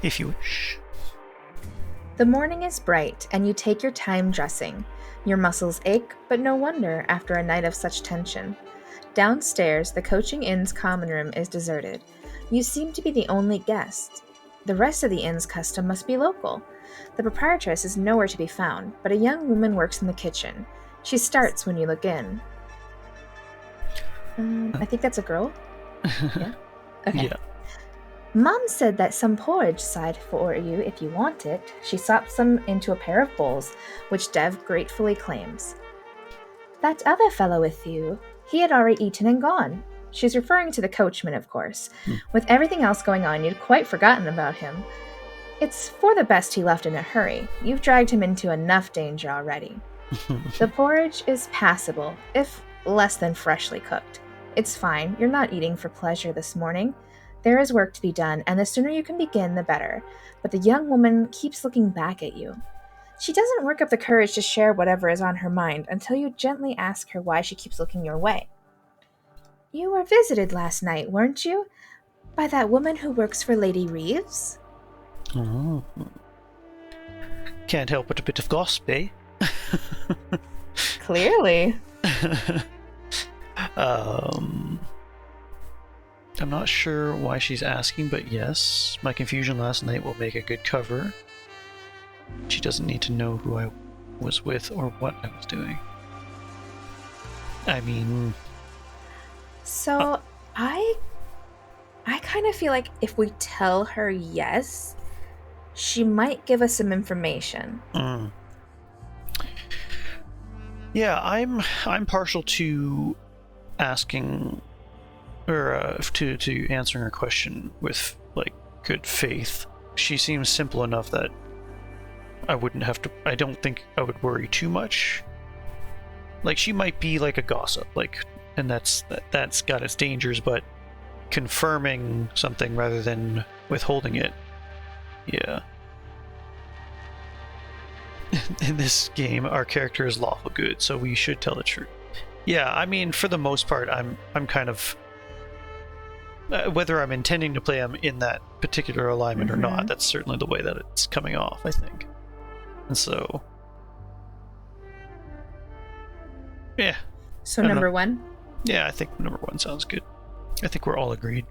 If you wish. The morning is bright, and you take your time dressing. Your muscles ache, but no wonder after a night of such tension. Downstairs, the coaching inn's common room is deserted. You seem to be the only guest. The rest of the inn's custom must be local. The proprietress is nowhere to be found, but a young woman works in the kitchen. She starts when you look in. I think that's a girl. Yeah? Okay. Yeah. Mom said that some porridge side for you if you want it. She sops some into a pair of bowls, which Dev gratefully claims. That other fellow with you, he had already eaten and gone. She's referring to the coachman, of course. With everything else going on, you'd quite forgotten about him. It's for the best he left in a hurry. You've dragged him into enough danger already. The porridge is passable, if less than freshly cooked. It's fine. You're not eating for pleasure this morning. There is work to be done, and the sooner you can begin, the better. But the young woman keeps looking back at you. She doesn't work up the courage to share whatever is on her mind until you gently ask her why she keeps looking your way. You were visited last night, weren't you? By that woman who works for Lady Reeves? Oh. Can't help but a bit of gossip, eh? Clearly. I'm not sure why she's asking, but yes, my confusion last night will make a good cover. She doesn't need to know who I was with or what I was doing. I mean... So, I kind of feel like if we tell her yes, she might give us some information. Yeah, I'm partial to asking... or to answering her question with like good faith. She seems simple enough that I wouldn't have to. I don't think I would worry too much. Like she might be like a gossip, like, and that's got its dangers. But confirming something rather than withholding it, yeah. In this game, our character is lawful good, so we should tell the truth. Yeah, I mean, for the most part, I'm kind of. Whether I'm intending to play him in that particular alignment or not, that's certainly the way that it's coming off, I think. And so... yeah. So number one? Yeah, I think number one sounds good. I think we're all agreed.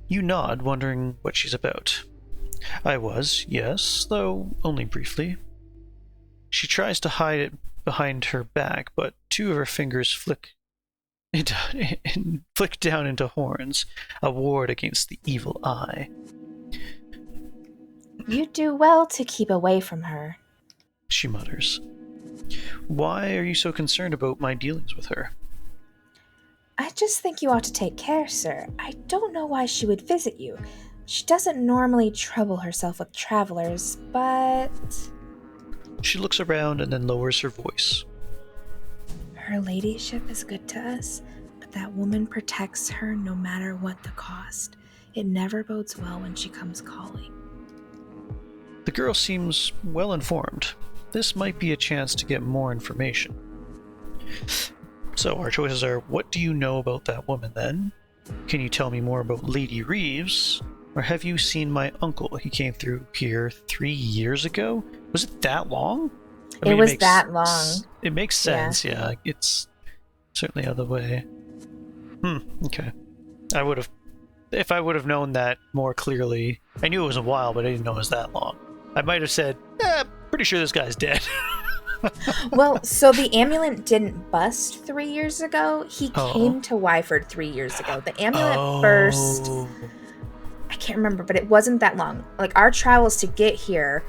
You nod, wondering what she's about. I was, yes, though only briefly. She tries to hide it behind her back, but two of her fingers flick down into horns, a ward against the evil eye. You do well to keep away from her, she mutters. Why are you so concerned about my dealings with her? I just think you ought to take care, sir. I don't know why she would visit you. She doesn't normally trouble herself with travelers, but... She looks around and then lowers her voice. Her ladyship is good to us, but that woman protects her no matter what the cost. It never bodes well when she comes calling. The girl seems well informed. This might be a chance to get more information. So our choices are, what do you know about that woman then? Can you tell me more about Lady Reeves? Or have you seen my uncle? He came through here 3 years ago? Was it that long? I mean, it was that long. It makes sense, yeah. It's certainly out of the way. Okay. If I would have known that more clearly, I knew it was a while, but I didn't know it was that long. I might have said, pretty sure this guy's dead. Well, so the amulet didn't bust 3 years ago. He came to Wyford 3 years ago. The amulet burst... I can't remember, but it wasn't that long. Like, our travels to get here,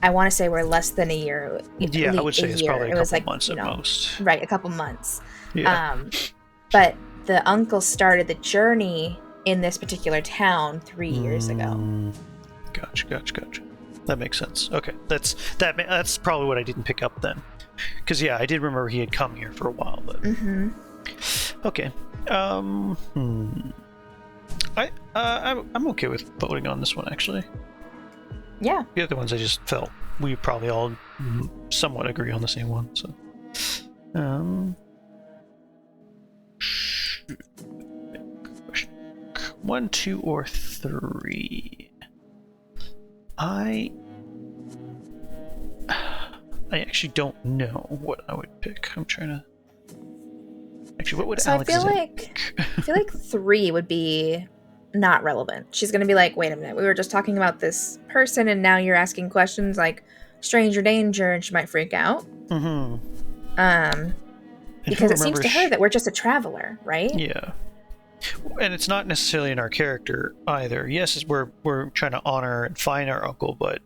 I want to say were less than a year. Yeah, I would say it's probably a couple months at most. Right, a couple months. Yeah. But the uncle started the journey in this particular town 3 years ago. Gotcha. That makes sense. Okay, that's probably what I didn't pick up then, because yeah, I did remember he had come here for a while, but okay. I'm okay with voting on this one actually. Yeah. The other ones I just felt we probably all somewhat agree on the same one. So, 1, 2, or 3. I actually don't know what I would pick. I'm trying to. Actually, what would Alex I feel like 3 would be not relevant. She's going to be like, wait a minute, we were just talking about this person and now you're asking questions like stranger danger, and she might freak out. Because it seems to her that we're just a traveler, right? Yeah. And it's not necessarily in our character either. Yes, we're trying to honor and find our uncle, but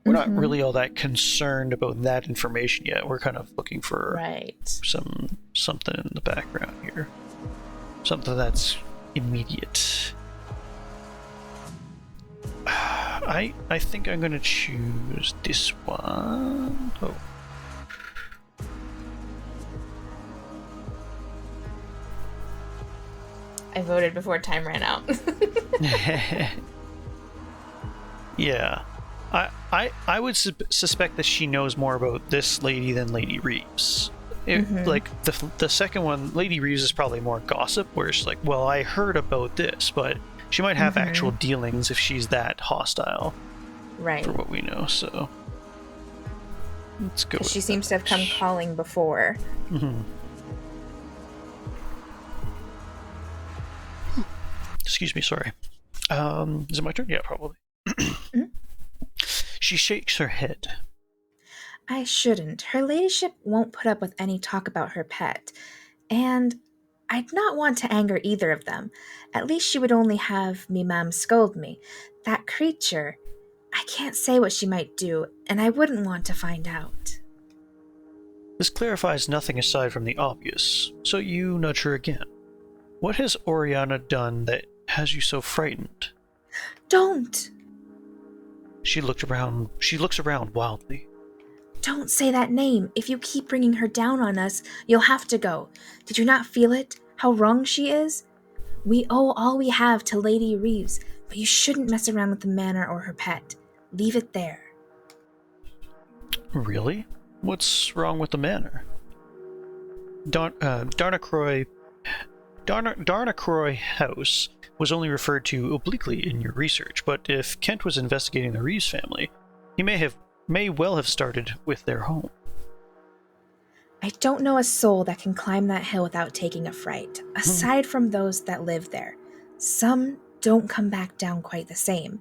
we're not really all that concerned about that information yet. We're kind of looking for something in the background here. Something that's immediate. I think I'm going to choose this one. Oh. I voted before time ran out. Yeah. I would suspect that she knows more about this lady than Lady Reeves. Like, the second one, Lady Reeves is probably more gossip, where she's like, well, I heard about this, but she might have actual dealings if she's that hostile. Right. For what we know, so... Let's go with She seems to have come calling before. Excuse me, sorry. Is it my turn? Yeah, probably. She shakes her head. I shouldn't. Her ladyship won't put up with any talk about her pet. And I'd not want to anger either of them. At least she would only have me mam scold me. That creature, I can't say what she might do, and I wouldn't want to find out. This clarifies nothing aside from the obvious, so you nudge her again. What has Oriana done that has you so frightened? Don't! She looks around wildly. Don't say that name. If you keep bringing her down on us, you'll have to go. Did you not feel it? How wrong she is? We owe all we have to Lady Reeves, but you shouldn't mess around with the manor or her pet. Leave it there. Really? What's wrong with the manor? Darnacroy House was only referred to obliquely in your research, but if Kent was investigating the Reeves family, he may well have started with their home. I don't know a soul that can climb that hill without taking a fright, aside from those that live there. Some don't come back down quite the same,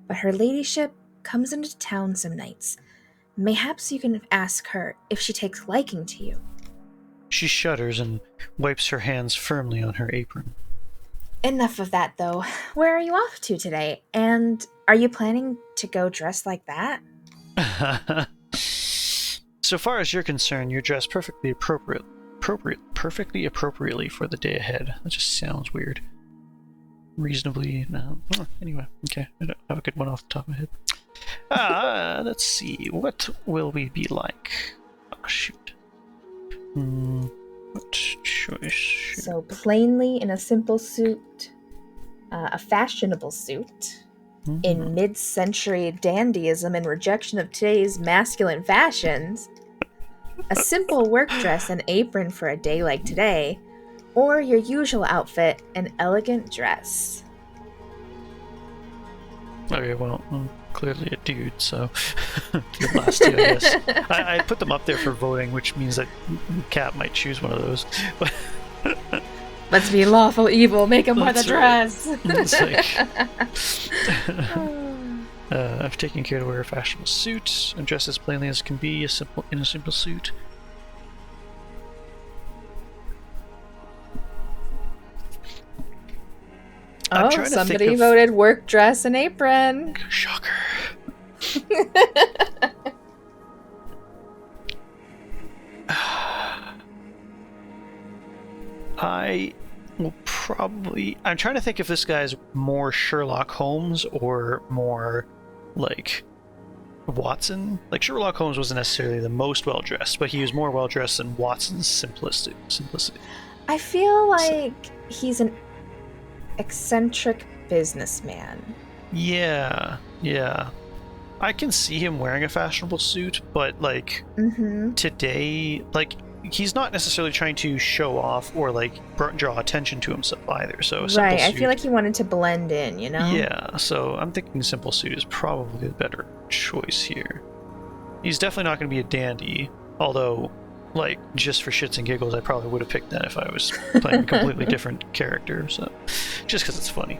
but her ladyship comes into town some nights. Mayhaps you can ask her if she takes liking to you. She shudders and wipes her hands firmly on her apron. Enough of that, though. Where are you off to today? And are you planning to go dressed like that? So far as you're concerned, you're dressed perfectly appropriately for the day ahead. That just sounds weird. Reasonably, no. Anyway, okay. I don't have a good one off the top of my head. Let's see. What will we be like? Oh, shoot. What choice? So plainly in a simple suit, a fashionable suit, in mid-century dandyism and rejection of today's masculine fashions, a simple work dress and apron for a day like today, or your usual outfit, an elegant dress. Okay, well, I'm clearly a dude, so the last two, I guess. I put them up there for voting, which means that Cat might choose one of those. Let's be lawful evil, make him wear the dress! It's like... I've taken care to wear a fashionable suit and dress as plainly as can be in a simple suit. Oh, somebody voted work dress and apron. Shocker. I will probably... I'm trying to think if this guy's more Sherlock Holmes or more, like, Watson. Like, Sherlock Holmes wasn't necessarily the most well-dressed, but he was more well-dressed than Watson's simplicity. I feel like he's an eccentric businessman. Yeah. I can see him wearing a fashionable suit, but, like, today, like, he's not necessarily trying to show off or, like, draw attention to himself either, so a simple Right, I suit, feel like he wanted to blend in, you know? yeah, so I'm thinking simple suit is probably the better choice here. He's definitely not going to be a dandy, although, like, just for shits and giggles, I probably would have picked that if I was playing a completely different character, so, just because it's funny.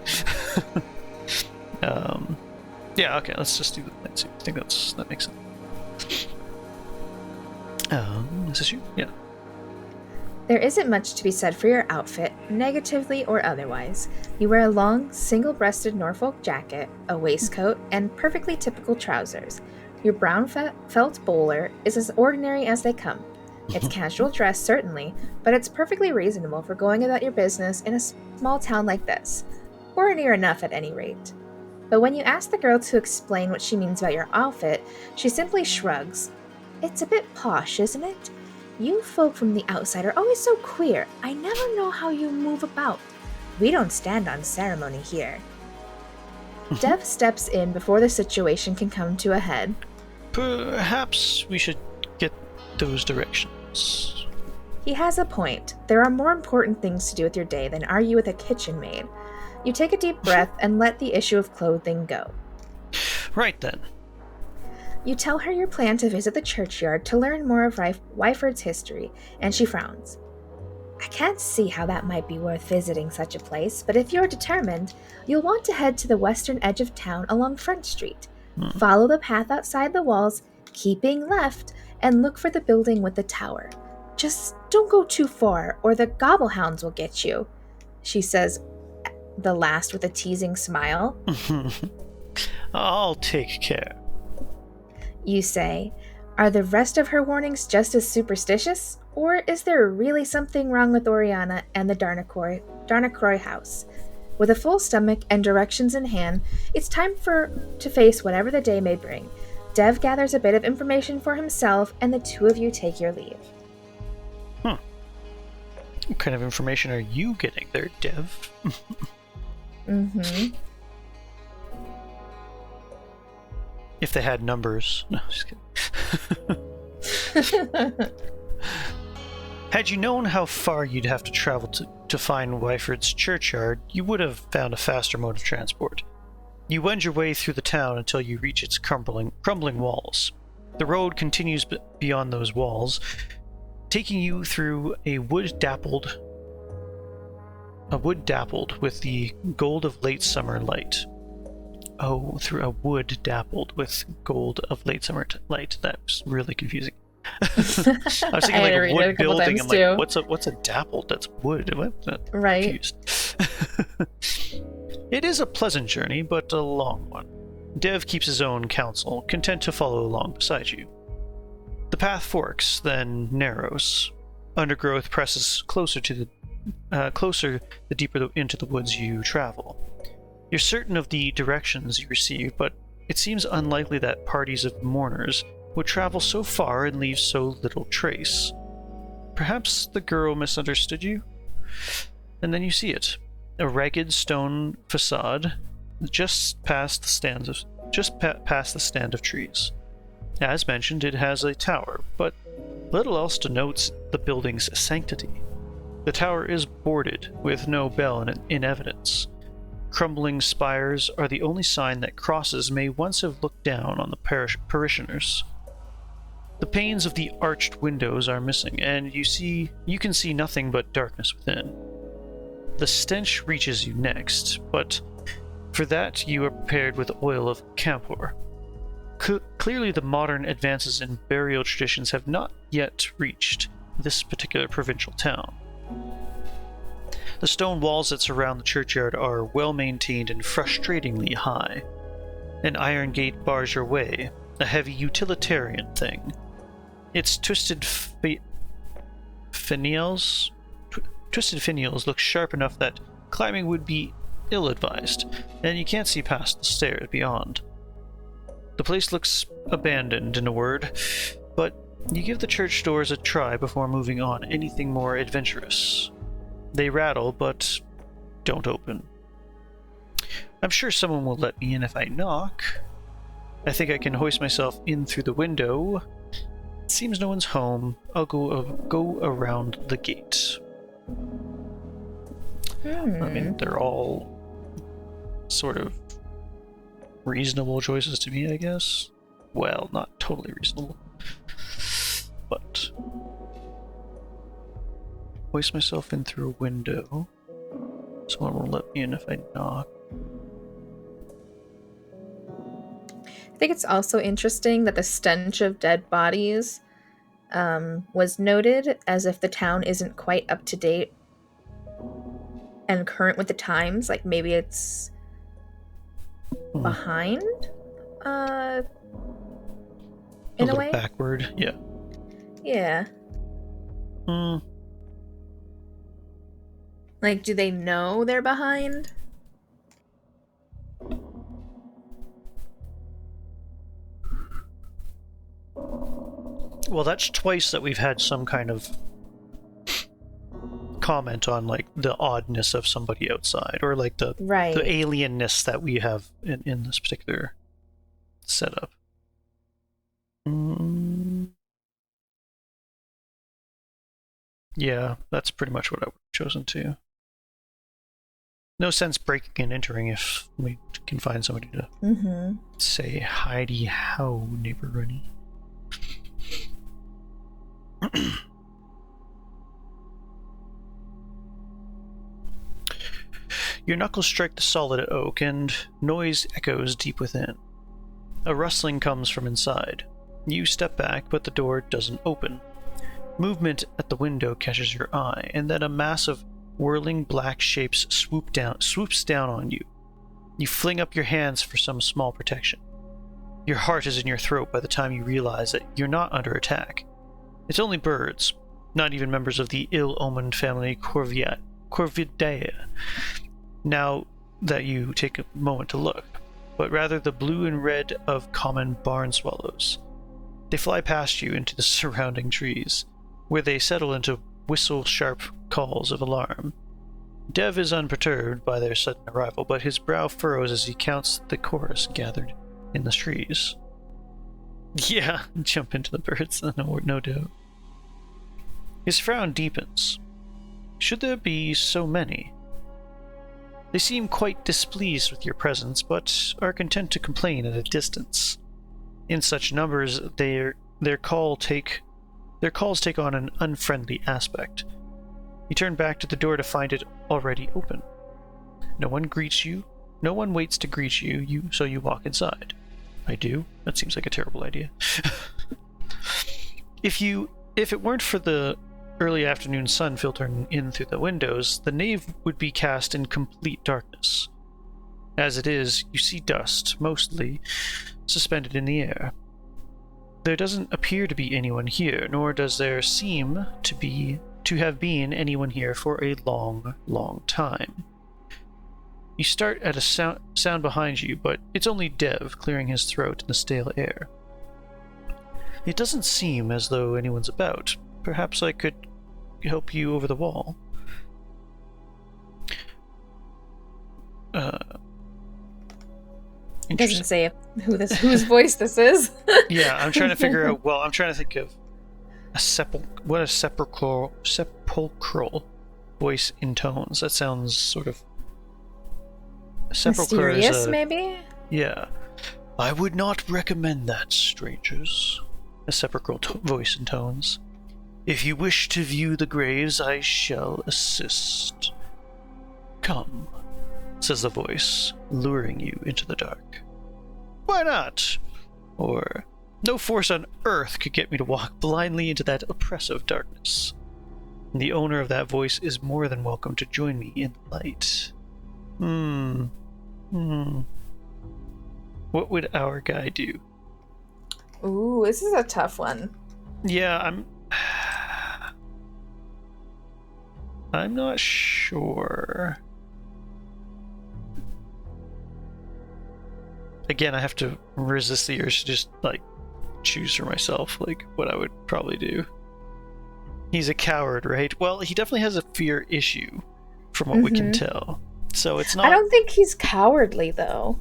Yeah, okay, let's just do that suit. I think that makes sense. Is this you? Yeah. There isn't much to be said for your outfit, negatively or otherwise. You wear a long, single-breasted Norfolk jacket, a waistcoat, and perfectly typical trousers. Your brown felt bowler is as ordinary as they come. It's casual dress, certainly, but it's perfectly reasonable for going about your business in a small town like this. Or near enough, at any rate. But when you ask the girl to explain what she means about your outfit, she simply shrugs. It's a bit posh, isn't it? You folk from the outside are always so queer. I never know how you move about. We don't stand on ceremony here. Dev steps in before the situation can come to a head. Perhaps we should get those directions. He has a point. There are more important things to do with your day than argue with a kitchen maid. You take a deep breath and let the issue of clothing go. Right then. You tell her your plan to visit the churchyard to learn more of Wyford's history, and she frowns. I can't see how that might be worth visiting such a place, but if you're determined, you'll want to head to the western edge of town along Front Street. Follow the path outside the walls, keeping left, and look for the building with the tower. Just don't go too far, or the gobblehounds will get you, she says, the last with a teasing smile. I'll take care. You say. Are the rest of her warnings just as superstitious? Or is there really something wrong with Oriana and the Darnacroy house? With a full stomach and directions in hand, it's time to face whatever the day may bring. Dev gathers a bit of information for himself, and the two of you take your leave. What kind of information are you getting there, Dev? If they had numbers. No, just kidding. Had you known how far you'd have to travel to find Wyford's churchyard, you would have found a faster mode of transport. You wend your way through the town until you reach its crumbling walls. The road continues beyond those walls, taking you through a wood dappled with the gold of late summer light. Oh, through a wood dappled with gold of late summer light. That was really confusing. I was thinking like a wood building. I'm like, what's a dappled? That's wood. Right. Confused. It is a pleasant journey, but a long one. Dev keeps his own counsel, content to follow along beside you. The path forks, then narrows. Undergrowth presses closer the deeper into the woods you travel. You're certain of the directions you receive, but it seems unlikely that parties of mourners would travel so far and leave so little trace. Perhaps the girl misunderstood you? And then you see it. A ragged stone facade just past the stand of trees. As mentioned, it has a tower, but little else denotes the building's sanctity. The tower is boarded, with no bell in evidence. Crumbling spires are the only sign that crosses may once have looked down on the parishioners. The panes of the arched windows are missing, and you can see nothing but darkness within. The stench reaches you next, but for that you are prepared with oil of camphor. Clearly the modern advances in burial traditions have not yet reached this particular provincial town. The stone walls that surround the churchyard are well maintained and frustratingly high. An iron gate bars your way, a heavy utilitarian thing. Its twisted finials look sharp enough that climbing would be ill-advised, and you can't see past the stairs beyond. The place looks abandoned, in a word, but you give the church doors a try before moving on anything more adventurous. They rattle, but don't open. I'm sure someone will let me in if I knock. I think I can hoist myself in through the window. It seems no one's home. I'll go around the gate. I mean, they're all sort of reasonable choices to me, I guess. Well, not totally reasonable. But hoist myself in through a window. Someone will let me in if I knock. I think it's also interesting that the stench of dead bodies was noted as if the town isn't quite up to date and current with the times. Like maybe it's behind in a way. Backward, yeah. Yeah. Like, do they know they're behind? Well, that's twice that we've had some kind of comment on, like, the oddness of somebody outside, or like the alienness that we have in this particular setup. Yeah, that's pretty much what I would have chosen too. No sense breaking and entering if we can find somebody to say Heidi how, neighbor Runny. Your knuckles strike the solid oak, and noise echoes deep within. A rustling comes from inside. You step back, but the door doesn't open. Movement at the window catches your eye, and then a mass of whirling black shapes swoops down on you. You fling up your hands for some small protection. Your heart is in your throat by the time you realize that you're not under attack. It's only birds, not even members of the ill-omened family Corvidae, now that you take a moment to look, but rather the blue and red of common barn swallows. They fly past you into the surrounding trees, where they settle into whistle-sharp calls of alarm. Dev is unperturbed by their sudden arrival, but his brow furrows as he counts the chorus gathered in the trees. Yeah, jump into the birds, no doubt. His frown deepens. Should there be so many? They seem quite displeased with your presence, but are content to complain at a distance. In such numbers, their calls take on an unfriendly aspect. You turn back to the door to find it already open. No one greets you. No one waits to greet you, so you walk inside. I do? That seems like a terrible idea. If it weren't for the early afternoon sun filtering in through the windows, the nave would be cast in complete darkness. As it is, you see dust, mostly suspended in the air. There doesn't appear to be anyone here, nor does there seem to have been anyone here for a long, long time. You start at a sound behind you, but it's only Dev clearing his throat in the stale air. It doesn't seem as though anyone's about. Perhaps I could help you over the wall. It doesn't say whose voice this is. Yeah, I'm trying to figure out. Well, I'm trying to think of a sepulchral voice intones. That sounds sort of mysterious, maybe. Yeah, I would not recommend that, strangers. A sepulchral voice intones. If you wish to view the graves, I shall assist. Come, says the voice, luring you into the dark. Why not? Or, no force on earth could get me to walk blindly into that oppressive darkness. The owner of that voice is more than welcome to join me in the light. What would our guy do? Ooh, this is a tough one. Yeah, I'm not sure. again, I have to resist the urge to just, like, choose for myself, like, what I would probably do. He's a coward, right? Well, he definitely has a fear issue, from what we can tell. So it's not... I don't think he's cowardly, though.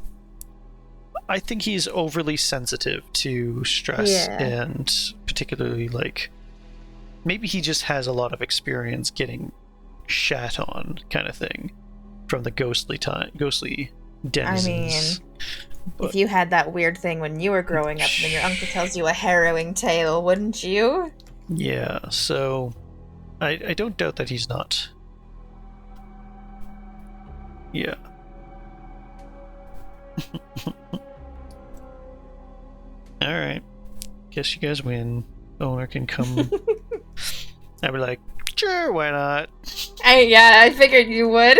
I think he's overly sensitive to stress, and particularly, like, maybe he just has a lot of experience getting shat on, kind of thing, from the ghostly denizens. I mean, if you had that weird thing when you were growing up, and then your uncle tells you a harrowing tale, wouldn't you? Yeah, so I don't doubt that he's not. Yeah. Alright. Guess you guys win. Owner can come. I'd be like, sure, why not? I figured you would.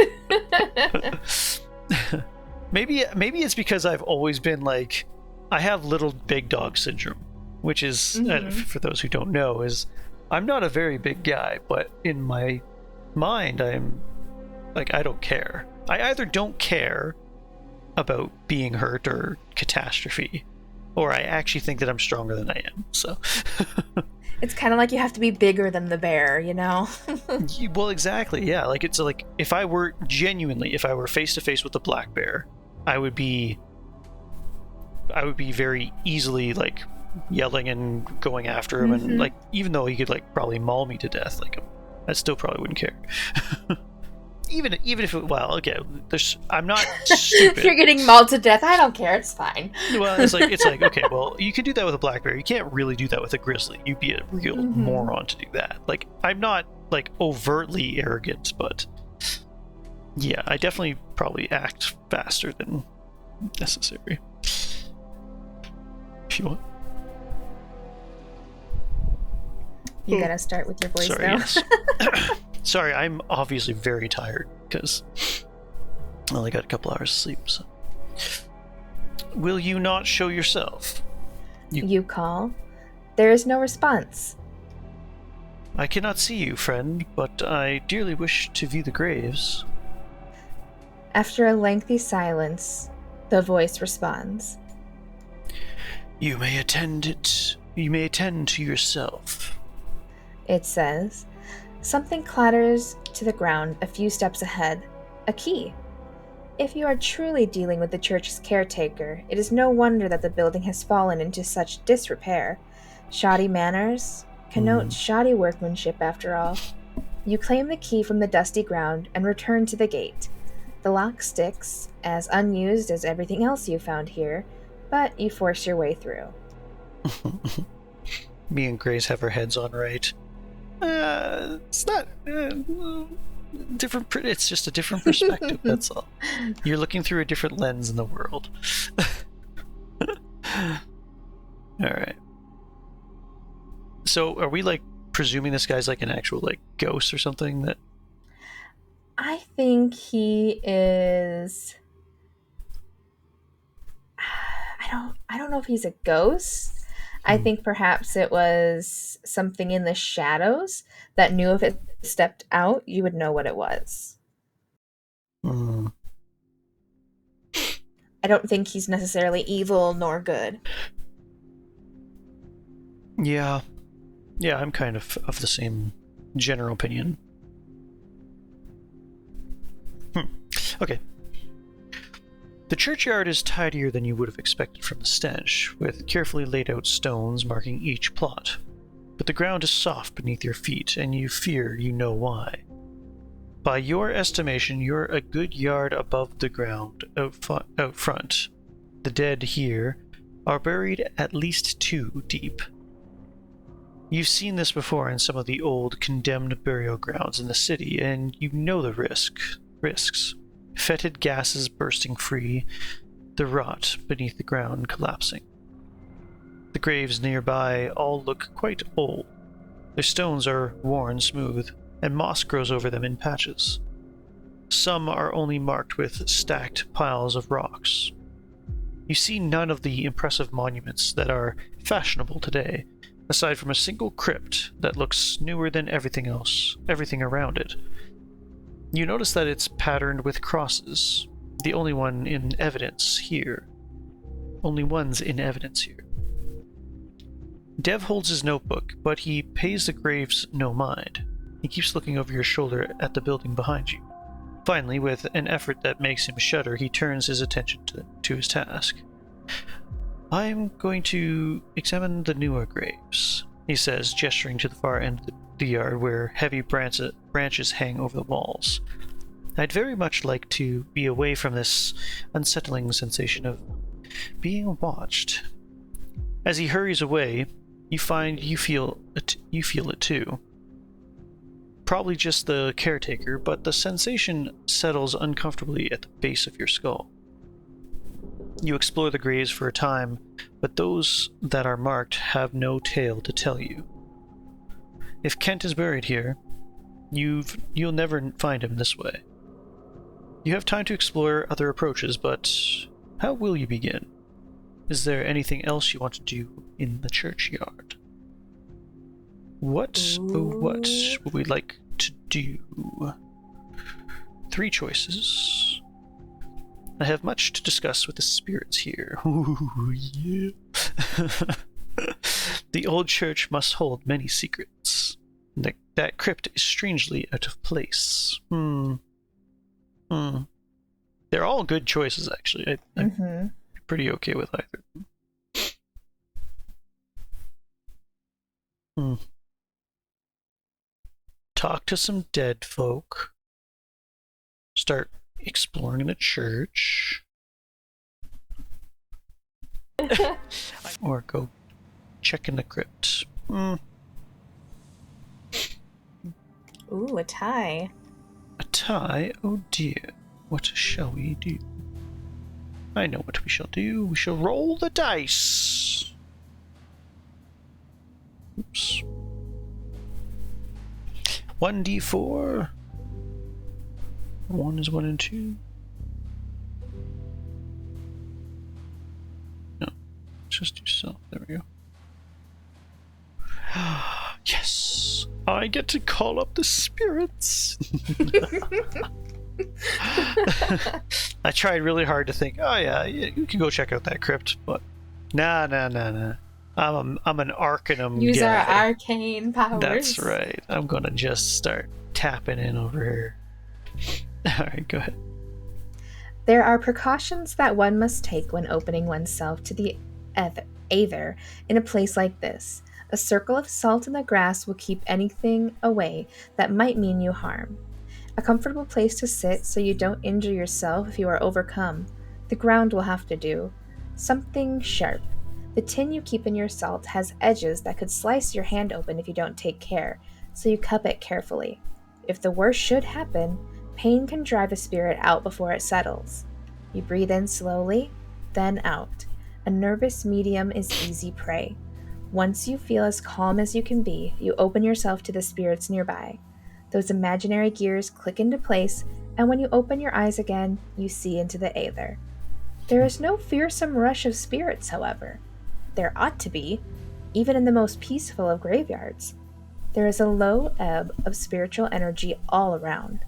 Maybe it's because I've always been like, I have little big dog syndrome, which is, for those who don't know, is I'm not a very big guy, but in my mind, I'm like, I don't care. I either don't care about being hurt or catastrophe, or I actually think that I'm stronger than I am, so... It's kind of like you have to be bigger than the bear, you know? Well, exactly, yeah. Like, it's like, if I were face-to-face with the black bear, I would be very easily, like, yelling and going after him, and, like, even though he could, like, probably maul me to death, like, I still probably wouldn't care. Even if it, well, okay, I'm not stupid. If you're getting mauled to death, I don't care. It's fine. Well, it's like okay, well, you can do that with a black bear. You can't really do that with a grizzly. You'd be a real moron to do that. Like, I'm not, like, overtly arrogant, but yeah, I definitely probably act faster than necessary. If you want. You gotta start with your voice, Sorry, though. yes. Sorry, I'm obviously very tired because I only got a couple hours of sleep. So, will you not show yourself? You call. There is no response. I cannot see you, friend, but I dearly wish to view the graves. After a lengthy silence, the voice responds. You may attend to yourself. It says. Something clatters to the ground a few steps ahead. A key. If you are truly dealing with the church's caretaker, it is no wonder that the building has fallen into such disrepair. Shoddy manners connote shoddy workmanship, after all. You claim the key from the dusty ground and return to the gate. The lock sticks, as unused as everything else you found here, but you force your way through. Me and Grayce have our heads on right. It's not different. It's just a different perspective. That's all. You're looking through a different lens in the world. All right. So, are we, like, presuming this guy's like an actual, like, ghost or something? That I think he is. I don't know if he's a ghost. I think perhaps it was something in the shadows that knew if it stepped out, you would know what it was. I don't think he's necessarily evil nor good. Yeah, I'm kind of the same general opinion. Okay. The churchyard is tidier than you would have expected from the stench, with carefully laid out stones marking each plot. But the ground is soft beneath your feet, and you fear you know why. By your estimation, you're a good yard above the ground out front. The dead here are buried at least 2 deep. You've seen this before in some of the old condemned burial grounds in the city, and you know the risks. Fetid gases bursting free, the rot beneath the ground collapsing. The graves nearby all look quite old. Their stones are worn smooth, and moss grows over them in patches. Some are only marked with stacked piles of rocks. You see none of the impressive monuments that are fashionable today, aside from a single crypt that looks newer than everything around it. You notice that it's patterned with crosses, the only one in evidence here. only one's in evidence here. Dev holds his notebook, but he pays the graves no mind. He keeps looking over your shoulder at the building behind you. Finally, with an effort that makes him shudder, he turns his attention to his task. I'm going to examine the newer graves, he says, gesturing to the far end of the yard where heavy branches hang over the walls. I'd very much like to be away from this unsettling sensation of being watched. As he hurries away, you find you feel it too. Probably just the caretaker, but the sensation settles uncomfortably at the base of your skull. You explore the graves for a time, but those that are marked have no tale to tell you. If Kent is buried here, you'll never find him this way. You have time to explore other approaches, but how will you begin? Is there anything else you want to do in the churchyard? What would we like to do? 3 choices. I have much to discuss with the spirits here. Ooh, yeah. The old church must hold many secrets. That crypt is strangely out of place. They're all good choices, actually. I'm pretty okay with either. Talk to some dead folk. Start exploring the church. Or go check in the crypt. Ooh, a tie. A tie? Oh dear. What shall we do? I know what we shall do. We shall roll the dice. Oops. 1d4. 1 is 1 and 2. No. Just do self. There we go. Yes! I get to call up the spirits! I tried really hard to think, oh yeah, you can go check out that crypt, but nah. I'm an Arcanum Use guy. our arcane powers. That's right. I'm gonna just start tapping in over here. Alright, go ahead. There are precautions that one must take when opening oneself to the aether in a place like this. A circle of salt in the grass will keep anything away that might mean you harm. A comfortable place to sit so you don't injure yourself if you are overcome. The ground will have to do. Something sharp. The tin you keep in your salt has edges that could slice your hand open if you don't take care, so you cup it carefully. If the worst should happen, pain can drive a spirit out before it settles. You breathe in slowly, then out. A nervous medium is easy prey. Once you feel as calm as you can be, you open yourself to the spirits nearby. Those imaginary gears click into place, and when you open your eyes again, you see into the aether. There is no fearsome rush of spirits, however. There ought to be, even in the most peaceful of graveyards. There is a low ebb of spiritual energy all around,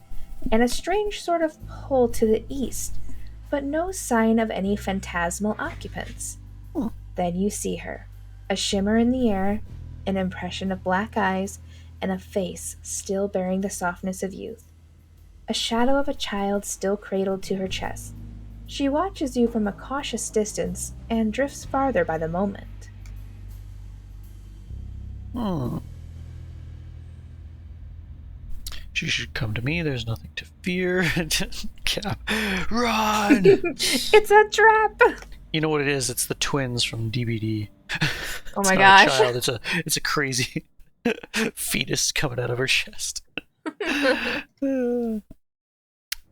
and a strange sort of pull to the east, but no sign of any phantasmal occupants. Then you see her. A shimmer in the air, an impression of black eyes, and a face still bearing the softness of youth. A shadow of a child still cradled to her chest. She watches you from a cautious distance and drifts farther by the moment. She should come to me. There's nothing to fear. Cap, run! It's a trap! You know what it is? It's the twins from DBD. Oh my gosh. It's not a child. It's a crazy fetus coming out of her chest.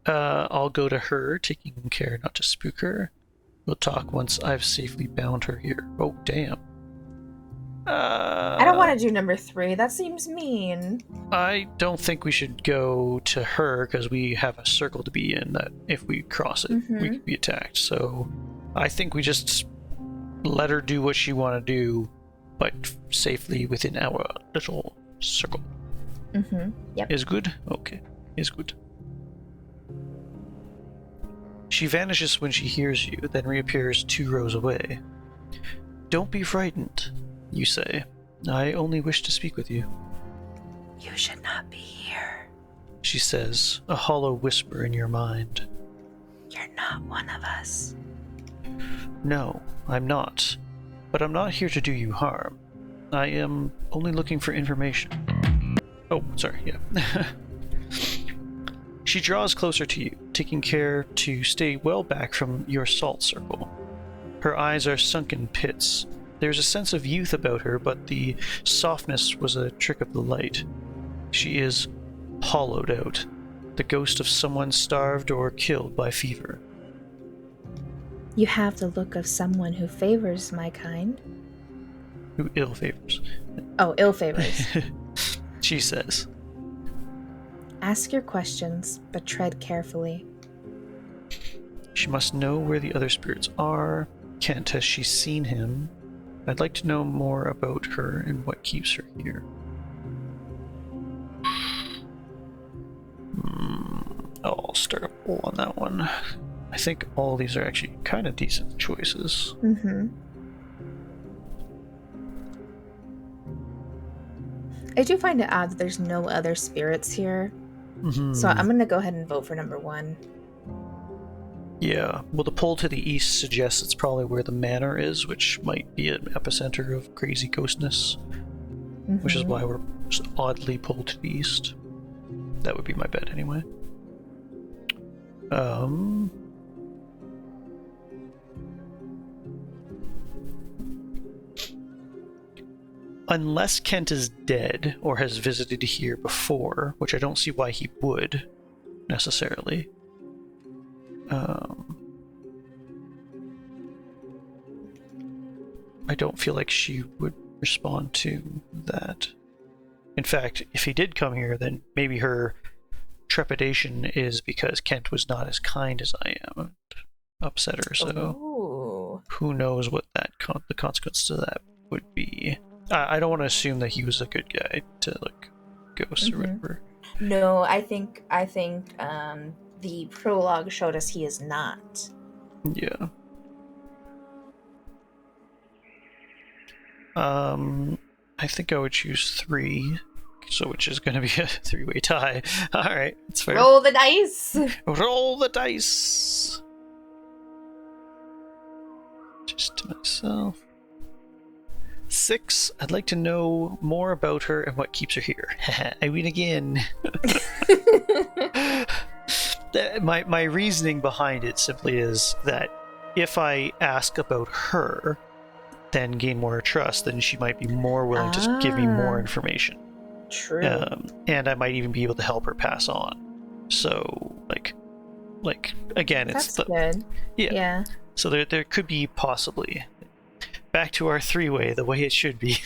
I'll go to her, taking care not to spook her. We'll talk once I've safely bound her here. Oh, damn. I don't want to do number 3. That seems mean. I don't think we should go to her because we have a circle to be in that if we cross it, we could be attacked. So I think we just let her do what she want to do, but safely within our little circle. Yep. Is good? Okay. Is good. She vanishes when she hears you, then reappears 2 rows away. Don't be frightened, you say. I only wish to speak with you. You should not be here. She says, a hollow whisper in your mind. You're not one of us. No, I'm not. But I'm not here to do you harm. I am only looking for information. Oh, sorry, yeah. She draws closer to you, taking care to stay well back from your salt circle. Her eyes are sunken pits. There's a sense of youth about her, but the softness was a trick of the light. She is hollowed out, the ghost of someone starved or killed by fever. You have the look of someone who favors my kind. Who ill favors. Oh, ill favors. She says. Ask your questions, but tread carefully. She must know where the other spirits are. Kent, has she seen him? I'd like to know more about her and what keeps her here. I'll start a poll on that one. I think all these are actually kind of decent choices. Mm-hmm. I do find it odd that there's no other spirits here. Mm-hmm. So I'm going to go ahead and vote for number 1. Yeah, well, the poll to the east suggests it's probably where the manor is, which might be an epicenter of crazy ghostness, which is why we're oddly pulled to the east. That would be my bet anyway. Unless Kent is dead or has visited here before, which I don't see why he would necessarily. I don't feel like she would respond to that. In fact, if he did come here, then maybe her trepidation is because Kent was not as kind as I am and upset her, so who knows what that the consequence to that would be. I don't want to assume that he was a good guy to like ghost or whatever. No, I think the prologue showed us he is not. Yeah. I think I would choose 3, so which is going to be a 3-way tie. All right, that's fair. Roll the dice. Roll the dice. Just to myself. 6. I'd like to know more about her and what keeps her here. I win again. My reasoning behind it simply is that if I ask about her, then gain more trust, then she might be more willing to give me more information. True. And I might even be able to help her pass on. So, like again, it's good. Yeah. So there could be possibly back to our 3-way, the way it should be.